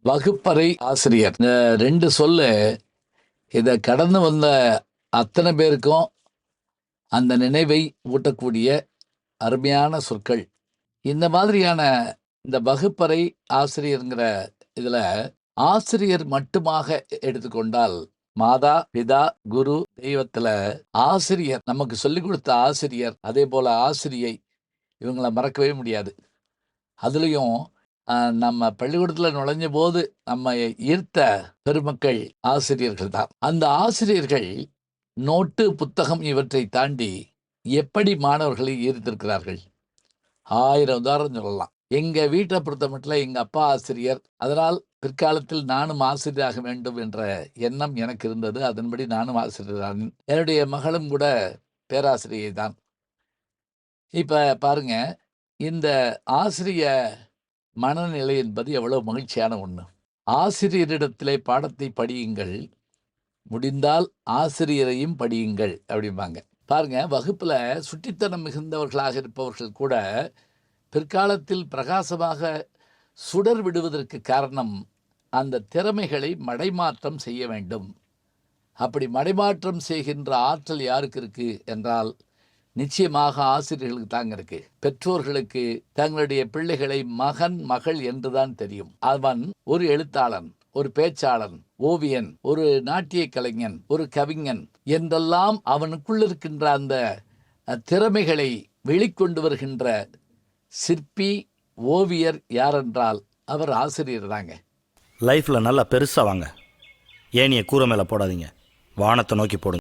வகுப்பறை ஆசிரியர் இந்த ரெண்டு சொல்லு இதை கடந்து வந்த அத்தனை பேருக்கும் அந்த நினைவை ஊட்டக்கூடிய அருமையான சொற்கள். இந்த மாதிரியான இந்த வகுப்பறை ஆசிரியருங்கிற இதுல ஆசிரியர் மட்டுமாக எடுத்துக்கொண்டால் மாதா பிதா குரு தெய்வத்துல ஆசிரியர் நமக்கு சொல்லிக் கொடுத்த ஆசிரியர், அதே போல ஆசிரியை, இவங்களை மறக்கவே முடியாது. அதுலயும் நம்ம பள்ளிக்கூடத்துல நுழைஞ்ச போது நம்ம ஈர்த்த பெருமக்கள் ஆசிரியர்கள் தான். அந்த ஆசிரியர்கள் நோட்டு புத்தகம் இவற்றை தாண்டி எப்படி மாணவர்களை ஈர்த்திருக்கிறார்கள்? 1000 உதாரணம் சொல்லலாம். எங்க வீட்டை பொறுத்த மட்டும் எங்க அப்பா ஆசிரியர், அதனால் பிற்காலத்தில் நானும் ஆசிரியராக வேண்டும் என்ற எண்ணம் எனக்கு இருந்தது. அதன்படி நானும் ஆசிரியர். என்னுடைய மகளும் கூட பேராசிரியை தான். இப்ப பாருங்க, இந்த ஆசிரிய மனநிலை என்பது எவ்வளவு மகிழ்ச்சியான ஒண்ணு. ஆசிரியரிடத்திலே பாடத்தை படியுங்கள், முடிந்தால் ஆசிரியரையும் படியுங்கள் அப்படிம்பாங்க. பாருங்க, வகுப்புல சுட்டித்தனம் மிகுந்தவர்களாக இருப்பவர்கள் கூட பிற்காலத்தில் பிரகாசமாக சுடர் விடுவதற்கு காரணம் அந்த திறமைகளை மடைமாற்றம் செய்ய வேண்டும். அப்படி மடைமாற்றம் செய்கின்ற ஆற்றல் யாருக்கு இருக்கு என்றால் நிச்சயமாக ஆசிரியர்களுக்கு தாங்க இருக்கு. பெற்றோர்களுக்கு தங்களுடைய பிள்ளைகளை மகன் மகள் என்றுதான் தெரியும். அவன் ஒரு எழுத்தாளன், ஒரு பேச்சாளன், ஓவியன், ஒரு நாட்டிய கலைஞன், ஒரு கவிஞன் என்றெல்லாம் அவனுக்குள் இருக்கின்ற அந்த திறமைகளை வெளிக்கொண்டு வருகின்ற சிற்பி, ஓவியர் யாரென்றால் அவர் ஆசிரியர் தாங்க. லைஃப்பில் நல்லா பெருசாக வாங்க. ஏனியை கூரை மேலே போடாதீங்க, வானத்தை நோக்கி போடுங்க.